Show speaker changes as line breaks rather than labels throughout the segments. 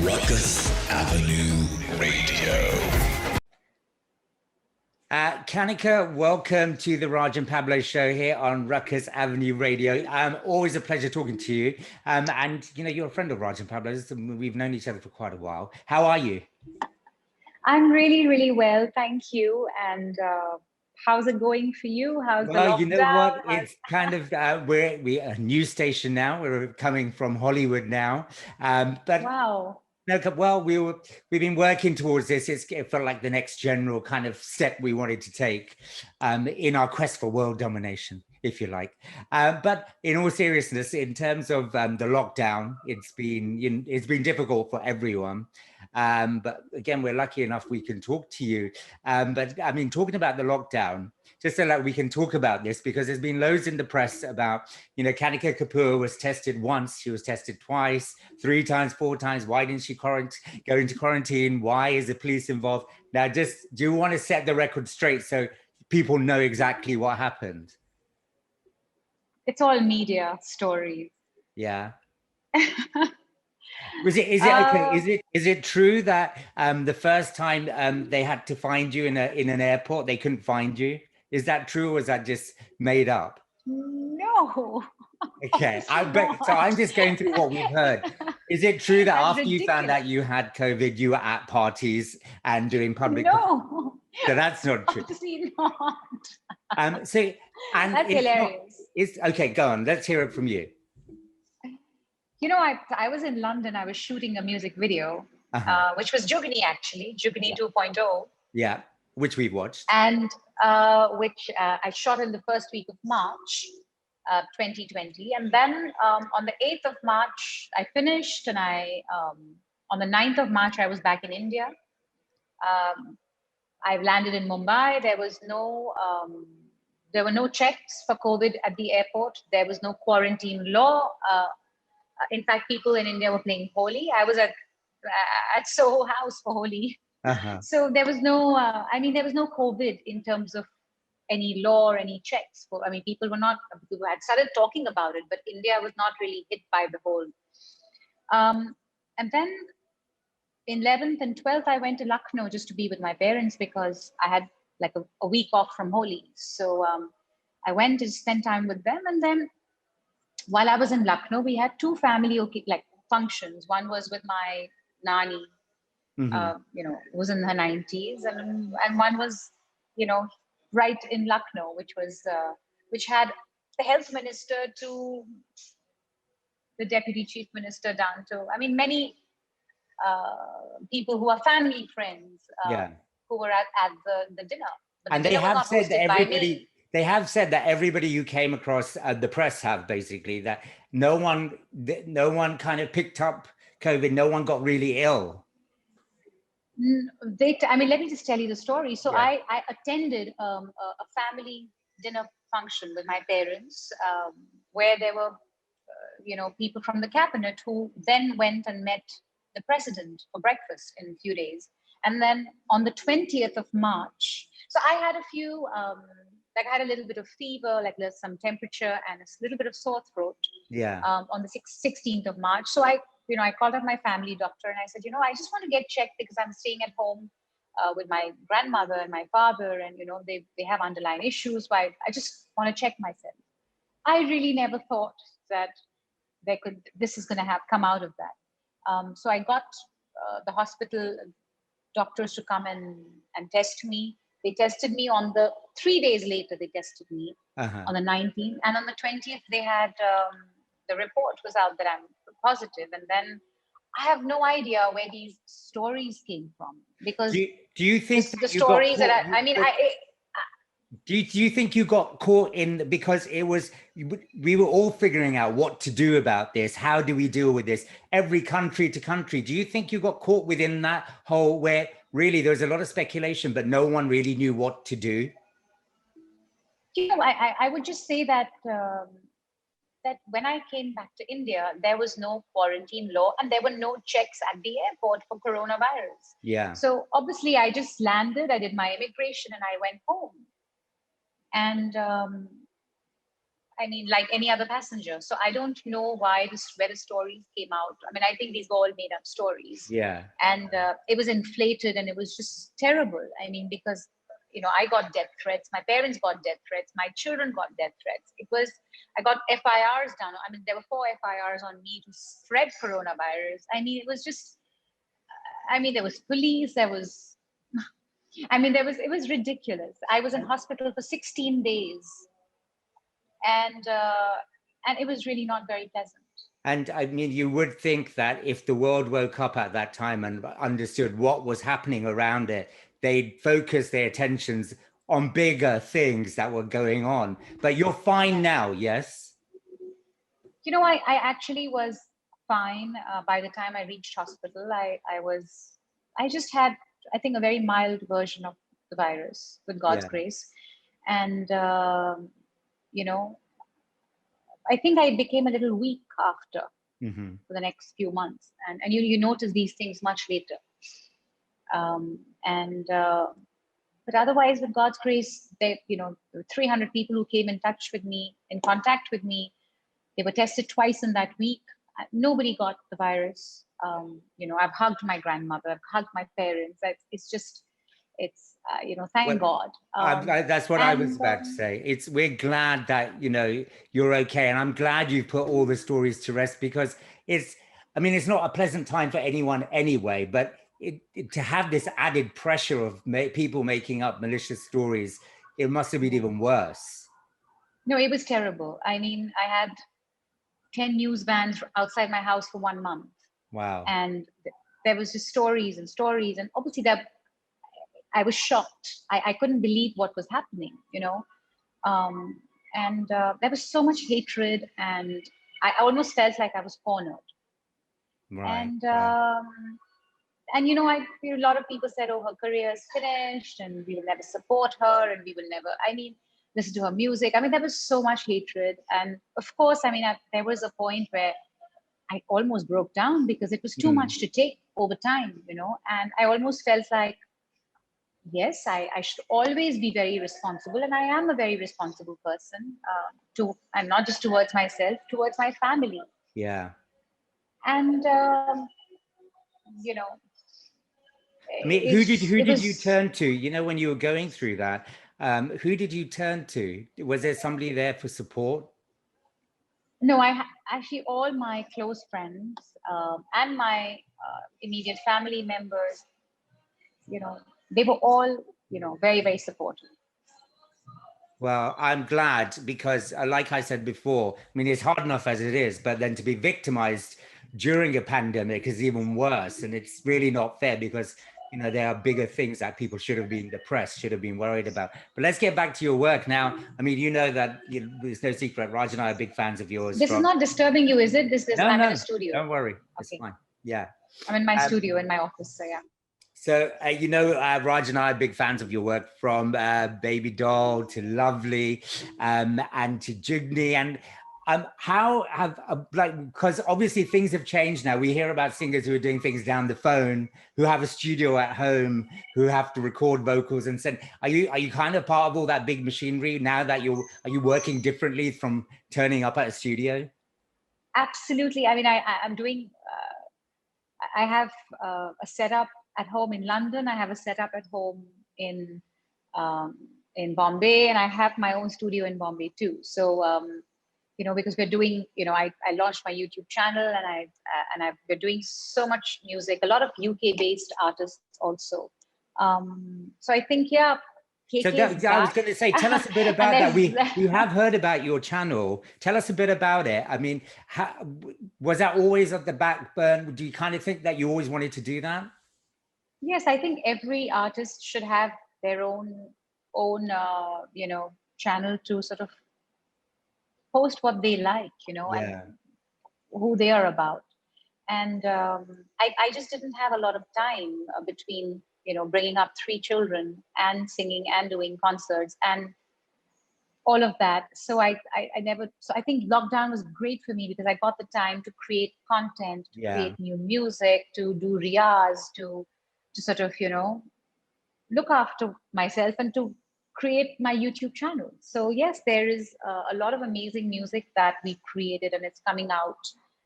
Rukus Avenue Radio.
Kanika, welcome to the Raj and Pablo Show here on Rukus Avenue Radio. Always a pleasure talking to you. And you know, you're a friend of Raj and Pablo's. We've known each other for quite a while. How are you?
I'm really, really well, thank you. And how's it going for you? How's the lockdown?
You know what? It's kind of we're a news station now. We're coming from Hollywood now. But
wow.
No, well, we've been working towards this. It felt like the next general kind of step we wanted to take in our quest for world domination, if you like. But in all seriousness, in terms of the lockdown, it's been difficult for everyone. But again, we're lucky enough we can talk to you. But I mean, talking about the lockdown, just so that we can talk about this, because there's been loads in the press about, you know, Kanika Kapoor was tested once, she was tested twice, 3 times, 4 times. Why didn't she go into quarantine? Why is the police involved? Now, do you want to set the record straight so people know exactly what happened?
It's all media stories.
Yeah. Is it true that the first time they had to find you in an airport, they couldn't find you? Is that true, or is that just made up?
No.
Okay, I bet. So I'm just going through what we've heard. Is it true that
That's
after
ridiculous.
You found out you had COVID, you were at parties and doing public?
No.
So that's not true.
Obviously not.
That's
hilarious.
Okay, go on. Let's hear it from you.
You know, I was in London. I was shooting a music video, which was Jugni, actually, Jugni 2.0.
Yeah, which we've watched.
And which I shot in the first week of March, 2020. And then on the 8th of March, I finished. And on the 9th of March, I was back in India. I landed in Mumbai. There were no checks for COVID at the airport. There was no quarantine law. In fact, people in India were playing Holi. I was at Soho House for Holi. So there was no, there was no COVID in terms of any law or any checks. People had started talking about it, but India was not really hit by the whole. And then in 11th and 12th, I went to Lucknow just to be with my parents because I had like a week off from Holi. So I went to spend time with them. And then while I was in Lucknow, we had 2 family functions. One was with my nani, who was in her 90s, and one was, right in Lucknow, which had the health minister to the deputy chief minister down to, many people who are family friends who were at the dinner. But
and they have said that everybody. They have said that everybody you came across, the press have basically, that no one kind of picked up COVID. No one got really ill.
Let me just tell you the story. So I attended a family dinner function with my parents, where there were, people from the cabinet who then went and met the president for breakfast in a few days. And then on the 20th of March, so I had a few, I had a little bit of fever, there's some temperature and a little bit of sore throat.
Yeah.
On the 16th of March. So I called up my family doctor and I said, I just want to get checked because I'm staying at home with my grandmother and my father, and they have underlying issues. So I just want to check myself. I really never thought that this is going to come out of that. So I got the hospital doctors to come and test me. They tested me on the 3 days later. They tested me on the 19th, and on the 20th they had the report was out that I'm positive. And then I have no idea where these stories came from, because
do you think
the stories that
do you think you got caught in, because we were all figuring out what to do about this? How do we deal with this? Every country to country. Do you think you got caught within that whole, where really there's a lot of speculation, but no one really knew what to do?
I would just say that that when I came back to India, there was no quarantine law and there were no checks at the airport for coronavirus.
Yeah.
So obviously I just landed, I did my immigration and I went home. And I mean, like any other passenger. So I don't know why where the stories came out. I mean, I think these were all made up stories.
Yeah.
And it was inflated, and it was just terrible. I mean, because I got death threats. My parents got death threats. My children got death threats. I got FIRs down. I mean, there were 4 FIRs on me to spread coronavirus. I mean, it was just. I mean, there was police. There was. I mean, it was ridiculous. I was in hospital for 16 days, and it was really not very pleasant.
And I mean, you would think that if the world woke up at that time and understood what was happening around it, they'd focus their attentions on bigger things that were going on. But you're fine now, yes?
I actually was fine by the time I reached hospital. I just had, I think, a very mild version of the virus with God's grace. And, I think I became a little weak after for the next few months. And you notice these things much later. But otherwise, with God's grace, there were 300 people who came in contact with me. They were tested twice in that week. Nobody got the virus. I've hugged my grandmother. I've hugged my parents. Thank God.
That's what I was about to say. We're glad that, you're okay. And I'm glad you've put all the stories to rest, because it's not a pleasant time for anyone anyway, but to have this added pressure of people making up malicious stories, it must have been even worse.
No, it was terrible. I mean, I had 10 news vans outside my house for 1 month.
Wow.
And there was just stories and stories. And obviously I was shocked. I couldn't believe what was happening, and there was so much hatred, and I almost felt like I was cornered.
Right.
And I feel a lot of people said, oh, her career is finished and we will never support her and we will never, listen to her music. I mean, there was so much hatred. And of course, there was a point where I almost broke down because it was too much to take over time, and I almost felt like, yes, I should always be very responsible. And I am a very responsible person and not just towards myself, towards my family.
Yeah.
And,
I mean, who did you turn to, when you were going through that? Who did you turn to? Was there somebody there for support?
No, actually all my close friends and my immediate family members, they were all, very, very supportive.
Well, I'm glad, because like I said before, it's hard enough as it is, but then to be victimized during a pandemic is even worse. And it's really not fair, because there are bigger things that people should have been, the press should have been worried about. But let's get back to your work now. That there's no secret. Raj and I are big fans of yours.
This is not disturbing you, is it? I'm in a studio.
Don't worry. It's fine. Yeah.
I'm in my studio, in my office. So yeah.
So, Raj and I are big fans of your work, from Baby Doll to Lovely and to Jugni. And because obviously things have changed now. We hear about singers who are doing things down the phone, who have a studio at home, who have to record vocals and send. Are you kind of part of all that big machinery now that are you working differently from turning up at a studio?
Absolutely. I'm doing, I have a setup at home in London. I have a setup at home in Bombay, and I have my own studio in Bombay too. So, because we're doing, I launched my YouTube channel, and we're doing so much music, a lot of UK-based artists also. So I think, yeah.
So I was going to say, tell us a bit about that. We have heard about your channel. Tell us a bit about it. Was that always at the back burner? Do you kind of think that you always wanted to do that?
Yes, I think every artist should have their own channel to sort of post what they like, and who they are about. And I just didn't have a lot of time between, bringing up 3 children and singing and doing concerts and all of that. So I think lockdown was great for me, because I got the time to create content, to create new music, to do riyaz, to sort of, look after myself, and to create my YouTube channel. So yes, there is a lot of amazing music that we created, and it's coming out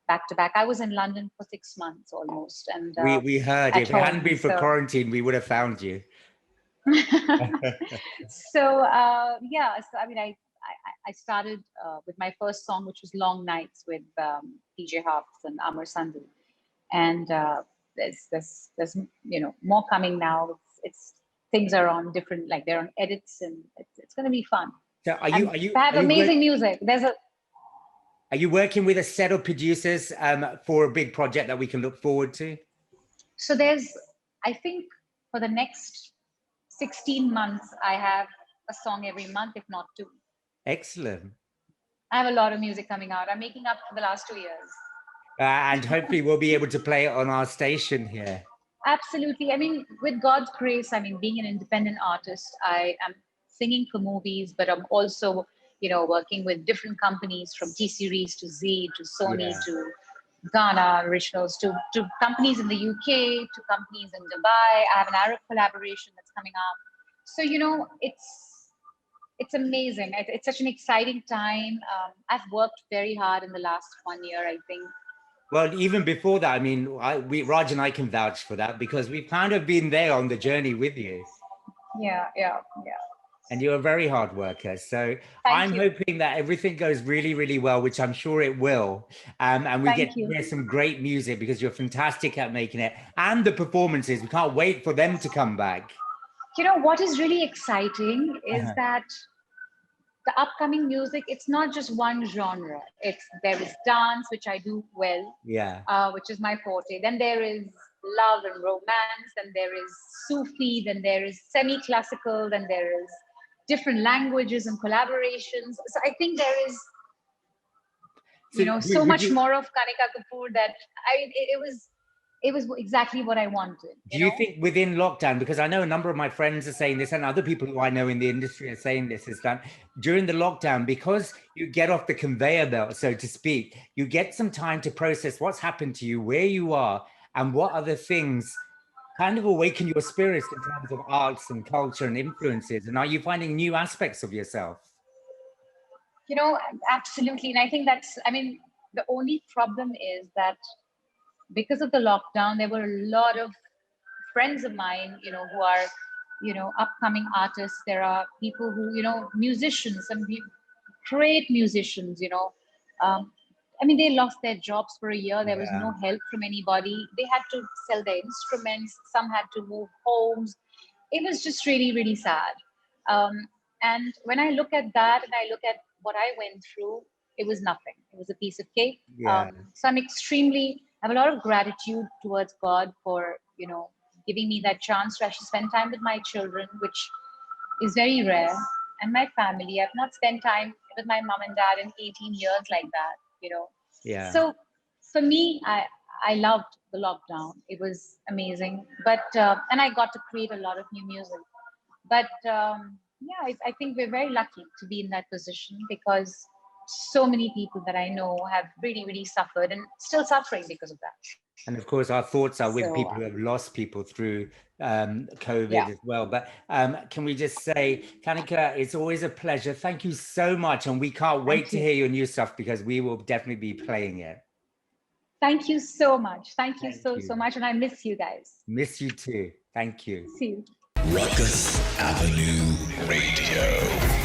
back to back. I was in London for 6 months almost, and
we heard
at
if it hadn't
home.
been for quarantine, we would have found you.
So yeah, so I mean, I started with my first song, which was "Long Nights" with PJ Harps and Amar Sandhu, and there's more coming now. It's things are on different, like they're on edits, and it's going to be fun.
So
I have amazing music.
Are you working with a set of producers for a big project that we can look forward to?
So I think for the next 16 months, I have a song every month, if not 2.
Excellent.
I have a lot of music coming out. I'm making up for the last 2 years.
And hopefully we'll be able to play it on our station here.
Absolutely. I mean, with God's grace, I mean, being an independent artist, I am singing for movies, but I'm also, working with different companies from T-Series to Z to Sony to Ghana originals to companies in the UK to companies in Dubai. I have an Arab collaboration that's coming up. So, it's amazing. It's such an exciting time. I've worked very hard in the last 1 year, I think.
Well, even before that, I mean, Raj and I can vouch for that because we've kind of been there on the journey with you.
Yeah.
And you're a very hard worker. So I'm hoping that everything goes really, really well, which I'm sure it will. And we get to hear some great music because you're fantastic at making it. And the performances, we can't wait for them to come back.
What is really exciting is that the upcoming music, it's not just one genre. There is dance, which I do well, which is my forte. Then there is love and romance, and there is Sufi, then there is semi-classical, then there is different languages and collaborations. So I think there is, so much more of Kanika Kapoor that it was exactly what I wanted.
Do you think within lockdown, because I know a number of my friends are saying this and other people who I know in the industry are saying this, is that during the lockdown, because you get off the conveyor belt, so to speak, you get some time to process what's happened to you, where you are, and what other things kind of awaken your spirits in terms of arts and culture and influences? And are you finding new aspects of yourself?
Absolutely. And I think the only problem is that because of the lockdown, there were a lot of friends of mine, who are, upcoming artists. There are people who, musicians, some great musicians, they lost their jobs for a year. There was no help from anybody. They had to sell their instruments. Some had to move homes. It was just really, really sad. And when I look at that and I look at what I went through, it was nothing. It was a piece of cake. So I have a lot of gratitude towards God for, giving me that chance to actually spend time with my children, which is very rare, and my family. I've not spent time with my mom and dad in 18 years like that, So for me, I loved the lockdown. It was amazing. But, and I got to create a lot of new music. But I think we're very lucky to be in that position because so many people that I know have really, really suffered and still suffering because of that.
And of course, our thoughts are with people who have lost people through COVID as well. But can we just say, Kanika, it's always a pleasure. Thank you so much. And we can't wait to hear your new stuff because we will definitely be playing it.
Thank you so much. Thank you so much. And I miss you guys.
Miss you too. Thank you.
See you.
Rukus Avenue Radio.